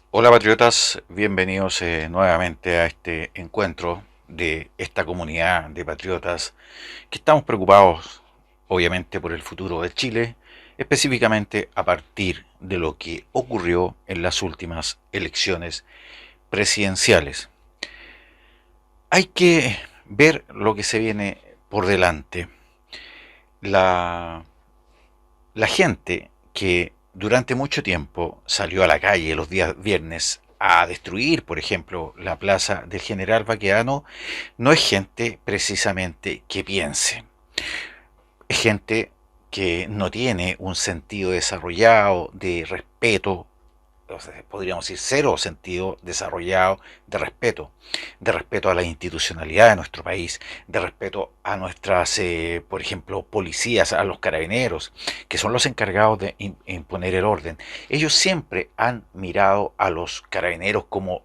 Hola patriotas, bienvenidos nuevamente a este encuentro de esta comunidad de patriotas que estamos preocupados obviamente por el futuro de Chile, específicamente a partir de lo que ocurrió en las últimas elecciones presidenciales. Hay que ver lo que se viene por delante. La, la gente que durante mucho tiempo salió a la calle los días viernes a destruir, por ejemplo, la plaza del General Baqueano, no es gente precisamente que piense. Es gente que no tiene un sentido desarrollado de respeto, o sea, podríamos decir cero sentido desarrollado de respeto a la institucionalidad de nuestro país, de respeto a nuestras, por ejemplo, policías, a los carabineros, que son los encargados de imponer el orden. Ellos siempre han mirado a los carabineros como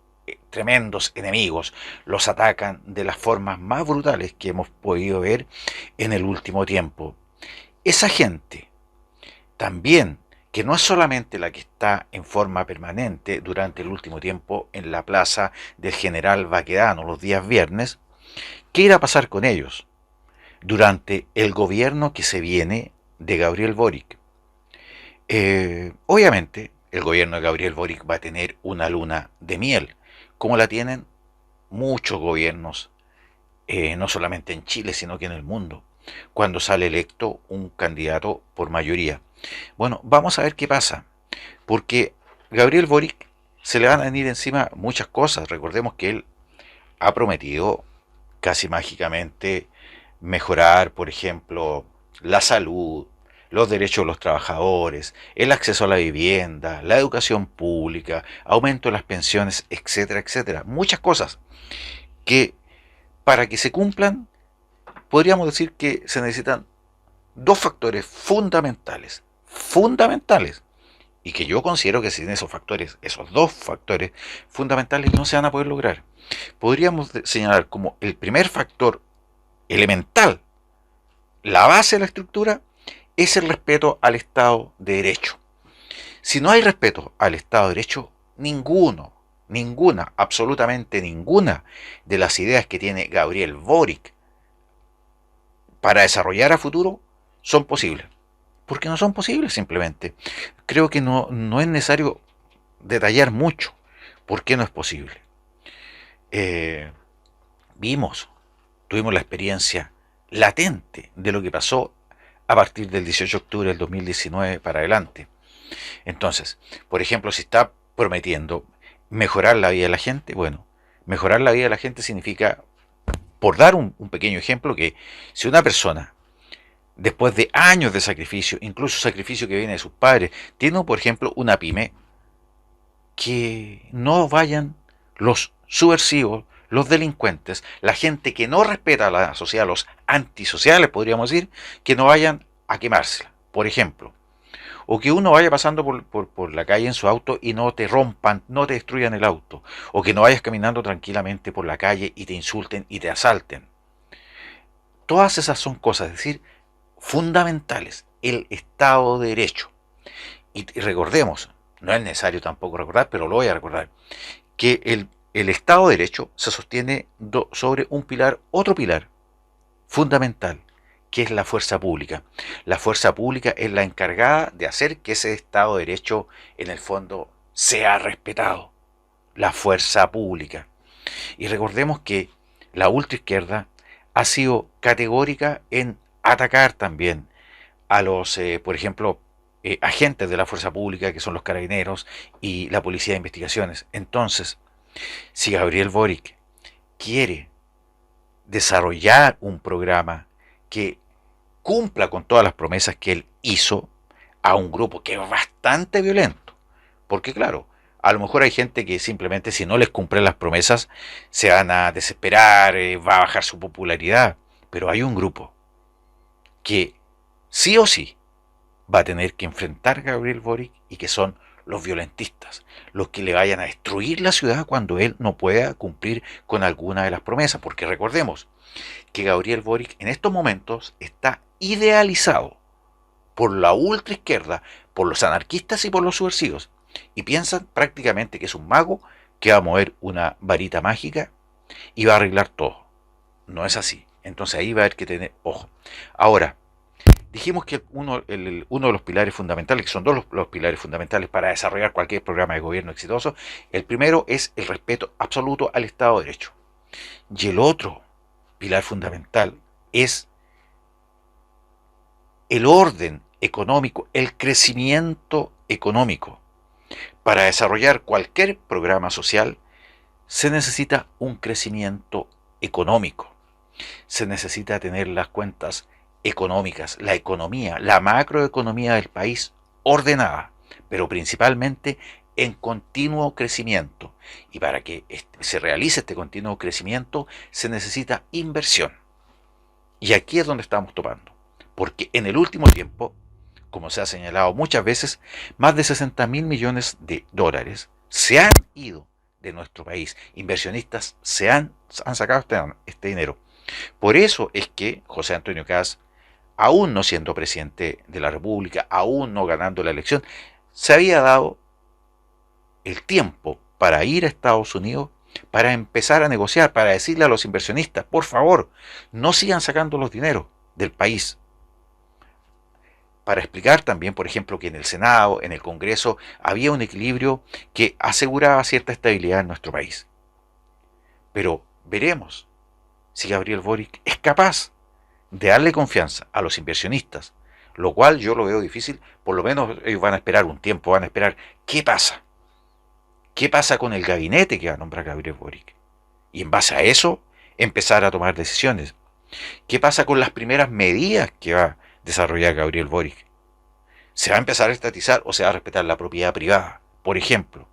tremendos enemigos, los atacan de las formas más brutales que hemos podido ver en el último tiempo. Esa gente también, que no es solamente la que está en forma permanente durante el último tiempo en la plaza del General Baquedano los días viernes, ¿qué irá a pasar con ellos durante el gobierno que se viene de Gabriel Boric? Obviamente, el gobierno de Gabriel Boric va a tener una luna de miel, como la tienen muchos gobiernos, no solamente en Chile, sino que en el mundo, cuando sale electo un candidato por mayoría. Bueno, vamos a ver qué pasa, porque Gabriel Boric se le van a venir encima muchas cosas. Recordemos que él ha prometido casi mágicamente mejorar, por ejemplo, la salud, los derechos de los trabajadores, el acceso a la vivienda, la educación pública, aumento de las pensiones, etcétera, etcétera. Muchas cosas que para que se cumplan podríamos decir que se necesitan dos factores fundamentales, y que yo considero que sin esos factores, esos dos factores fundamentales no se van a poder lograr. Podríamos señalar como el primer factor elemental, la base de la estructura, es el respeto al Estado de Derecho. Si no hay respeto al Estado de Derecho, absolutamente ninguna de las ideas que tiene Gabriel Boric para desarrollar a futuro son posibles. Porque no son posibles simplemente. Creo que no es necesario detallar mucho por qué no es posible. Eh, vimos, tuvimos la experiencia latente de lo que pasó a partir del 18 de octubre del 2019 para adelante. Entonces, por ejemplo, si está prometiendo mejorar la vida de la gente, bueno, mejorar la vida de la gente significa, por dar un pequeño ejemplo, que si una persona después de años de sacrificio, incluso sacrificio que viene de sus padres, tiene, por ejemplo, una pyme, que no vayan los subversivos, los delincuentes, la gente que no respeta a la sociedad, los antisociales, podríamos decir, que no vayan a quemársela, por ejemplo. O que uno vaya pasando por la calle en su auto y no te rompan, no te destruyan el auto. O que no vayas caminando tranquilamente por la calle y te insulten y te asalten. Todas esas son cosas, es decir, fundamentales. El Estado de Derecho. Y recordemos, no es necesario tampoco recordar, pero lo voy a recordar, que el Estado de Derecho se sostiene sobre un pilar, otro pilar fundamental, que es la fuerza pública. La fuerza pública es la encargada de hacer que ese Estado de Derecho en el fondo sea respetado. La fuerza pública. Y recordemos que la ultraizquierda ha sido categórica en atacar también a los, por ejemplo, agentes de la fuerza pública, que son los carabineros y la policía de investigaciones. Entonces, si Gabriel Boric quiere desarrollar un programa que cumpla con todas las promesas que él hizo a un grupo que es bastante violento, porque claro, a lo mejor hay gente que simplemente si no les cumplen las promesas se van a desesperar, va a bajar su popularidad, pero hay un grupo que sí o sí va a tener que enfrentar a Gabriel Boric, y que son los violentistas, los que le vayan a destruir la ciudad cuando él no pueda cumplir con alguna de las promesas, porque recordemos que Gabriel Boric en estos momentos está idealizado por la ultraizquierda, por los anarquistas y por los subversivos. y piensan prácticamente que es un mago que va a mover una varita mágica y va a arreglar todo. No es así. Entonces ahí va a haber que tener ojo. Ahora, dijimos que uno de los pilares fundamentales, que son dos los pilares fundamentales para desarrollar cualquier programa de gobierno exitoso, el primero es el respeto absoluto al Estado de Derecho. Y el otro pilar fundamental es el orden económico, el crecimiento económico. Para desarrollar cualquier programa social se necesita un crecimiento económico. Se necesita tener las cuentas económicas, la economía, la macroeconomía del país ordenada, pero principalmente en continuo crecimiento. Y para que se realice este continuo crecimiento se necesita inversión. Y aquí es donde estamos topando. Porque en el último tiempo, como se ha señalado muchas veces, más de 60.000 millones de dólares se han ido de nuestro país. Inversionistas han sacado este dinero. Por eso es que José Antonio Kast, aún no siendo presidente de la República, aún no ganando la elección, se había dado el tiempo para ir a Estados Unidos, para empezar a negociar, para decirle a los inversionistas, por favor, no sigan sacando los dineros del país. Para explicar también, por ejemplo, que en el Senado, en el Congreso, había un equilibrio que aseguraba cierta estabilidad en nuestro país. Pero veremos si Gabriel Boric es capaz de darle confianza a los inversionistas, lo cual yo lo veo difícil. Por lo menos ellos van a esperar un tiempo, van a esperar qué pasa. ¿Qué pasa con el gabinete que va a nombrar Gabriel Boric? Y en base a eso, empezar a tomar decisiones. ¿Qué pasa con las primeras medidas que va a desarrollar Gabriel Boric? ¿Se va a empezar a estatizar o se va a respetar la propiedad privada, por ejemplo?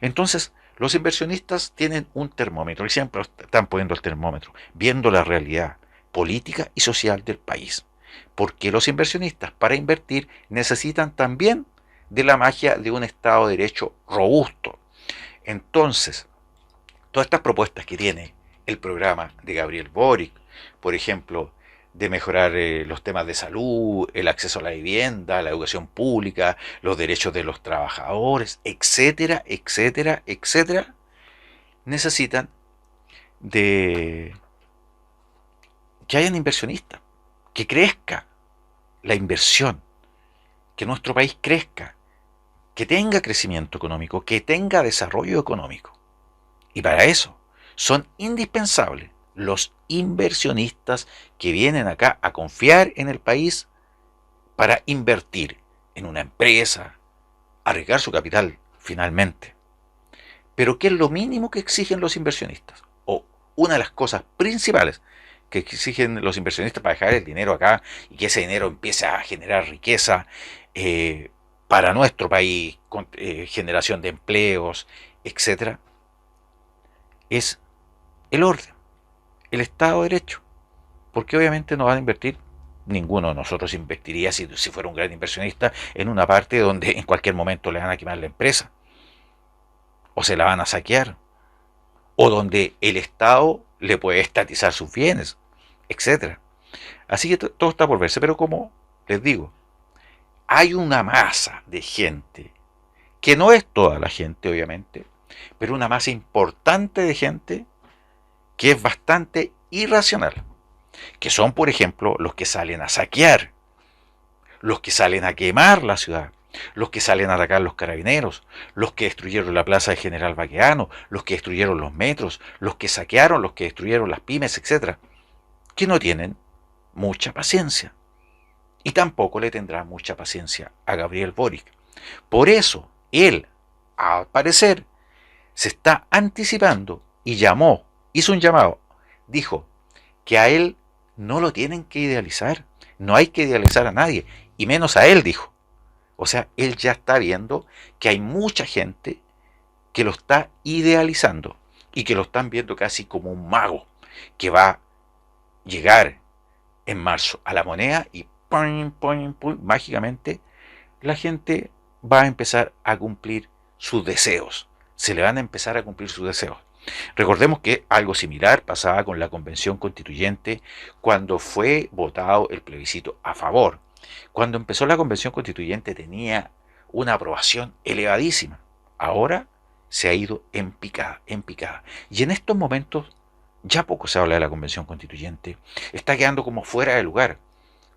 Entonces, los inversionistas tienen un termómetro y siempre están poniendo el termómetro, viendo la realidad política y social del país. Porque los inversionistas, para invertir, necesitan también de la magia de un Estado de Derecho robusto. Entonces, todas estas propuestas que tiene el programa de Gabriel Boric, por ejemplo, de mejorar los temas de salud, el acceso a la vivienda, la educación pública, los derechos de los trabajadores, etcétera, etcétera, etcétera, necesitan de que hayan inversionistas, que crezca la inversión, que nuestro país crezca, que tenga crecimiento económico, que tenga desarrollo económico. Y para eso son indispensables los inversionistas que vienen acá a confiar en el país para invertir en una empresa, arriesgar su capital finalmente. Pero ¿qué es lo mínimo que exigen los inversionistas? O una de las cosas principales que exigen los inversionistas para dejar el dinero acá y que ese dinero empiece a generar riqueza para nuestro país, con, generación de empleos, etcétera, es el orden, el Estado de Derecho. Porque obviamente no van a invertir, ninguno de nosotros invertiría si fuera un gran inversionista en una parte donde en cualquier momento le van a quemar la empresa, o se la van a saquear, o donde el Estado le puede estatizar sus bienes, etcétera. Así que todo está por verse, pero como les digo, hay una masa de gente, que no es toda la gente obviamente, pero una masa importante de gente que es bastante irracional, que son, por ejemplo, los que salen a saquear, los que salen a quemar la ciudad, los que salen a atacar los carabineros, los que destruyeron la plaza de General Baqueano, los que destruyeron los metros, los que saquearon, los que destruyeron las pymes, etcétera, que no tienen mucha paciencia. Y tampoco le tendrá mucha paciencia a Gabriel Boric. Por eso, él, al parecer, se está anticipando y hizo un llamado, dijo que a él no lo tienen que idealizar, no hay que idealizar a nadie, y menos a él, dijo. O sea, él ya está viendo que hay mucha gente que lo está idealizando y que lo están viendo casi como un mago que va a llegar en marzo a la moneda y mágicamente la gente va a empezar a cumplir sus deseos. Se le van a empezar a cumplir sus deseos. Recordemos que algo similar pasaba con la Convención Constituyente cuando fue votado el plebiscito a favor. Cuando empezó la Convención Constituyente tenía una aprobación elevadísima. Ahora se ha ido en picada, en picada. Y en estos momentos ya poco se habla de la Convención Constituyente. Está quedando como fuera de lugar.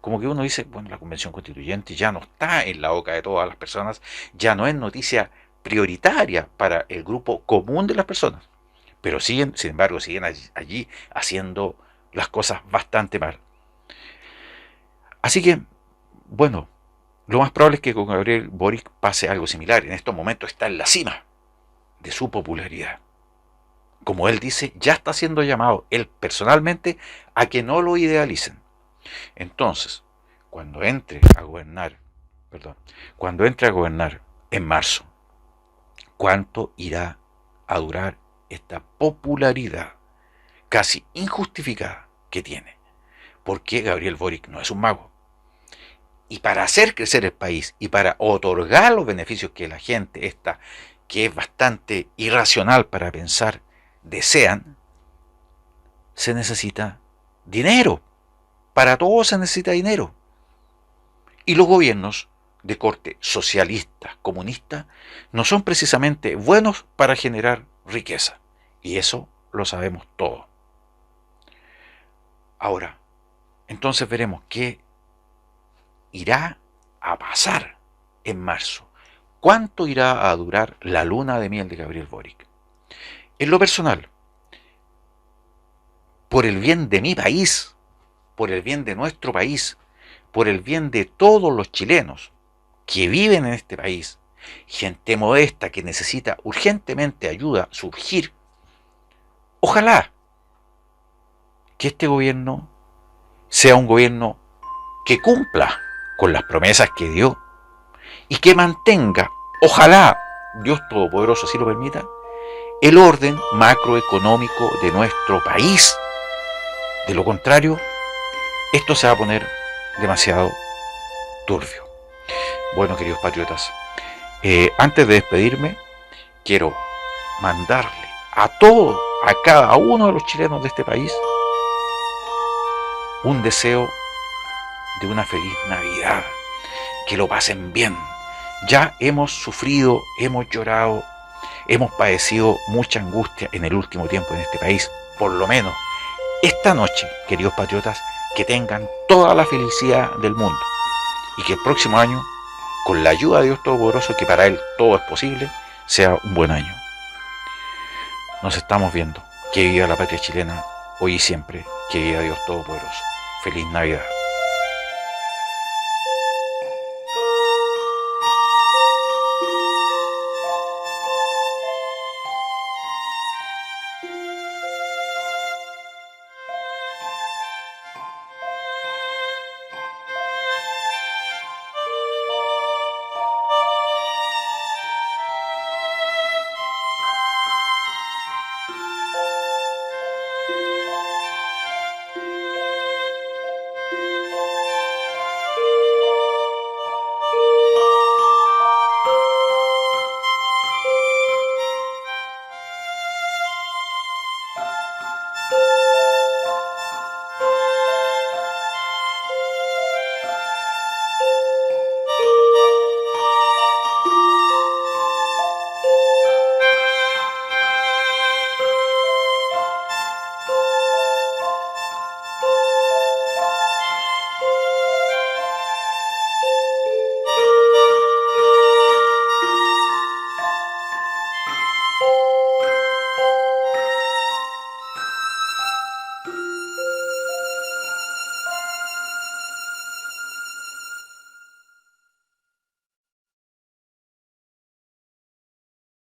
Como que uno dice, bueno, la Convención Constituyente ya no está en la boca de todas las personas, ya no es noticia prioritaria para el grupo común de las personas. Pero siguen, sin embargo, siguen allí haciendo las cosas bastante mal. Así que, bueno, lo más probable es que con Gabriel Boric pase algo similar. En estos momentos está en la cima de su popularidad. Como él dice, ya está siendo llamado él personalmente a que no lo idealicen. Entonces, cuando entre a gobernar, perdón, cuando entre a gobernar en marzo, ¿cuánto irá a durar esta popularidad casi injustificada que tiene? Porque Gabriel Boric no es un mago. Y para hacer crecer el país y para otorgar los beneficios que la gente esta, que es bastante irracional para pensar, desean, se necesita dinero. Para todo se necesita dinero. Y los gobiernos de corte socialista, comunista, no son precisamente buenos para generar riqueza. Y eso lo sabemos todos. Ahora, entonces veremos qué irá a pasar en marzo. ¿Cuánto irá a durar la luna de miel de Gabriel Boric? En lo personal, por el bien de mi país, por el bien de nuestro país, por el bien de todos los chilenos que viven en este país, gente modesta que necesita urgentemente ayuda a surgir, ojalá que este gobierno sea un gobierno que cumpla con las promesas que dio y que mantenga, ojalá Dios Todopoderoso así lo permita, el orden macroeconómico de nuestro país. De lo contrario, esto se va a poner demasiado turbio. Bueno, queridos patriotas, antes de despedirme, quiero mandarle a cada uno de los chilenos de este país, un deseo de una feliz Navidad, que lo pasen bien. Ya hemos sufrido, hemos llorado, hemos padecido mucha angustia en el último tiempo en este país. Por lo menos esta noche, queridos patriotas, que tengan toda la felicidad del mundo y que el próximo año, con la ayuda de Dios Todopoderoso, que para Él todo es posible, sea un buen año. Nos estamos viendo. Que viva la patria chilena, hoy y siempre. Que viva Dios Todopoderoso. Feliz Navidad.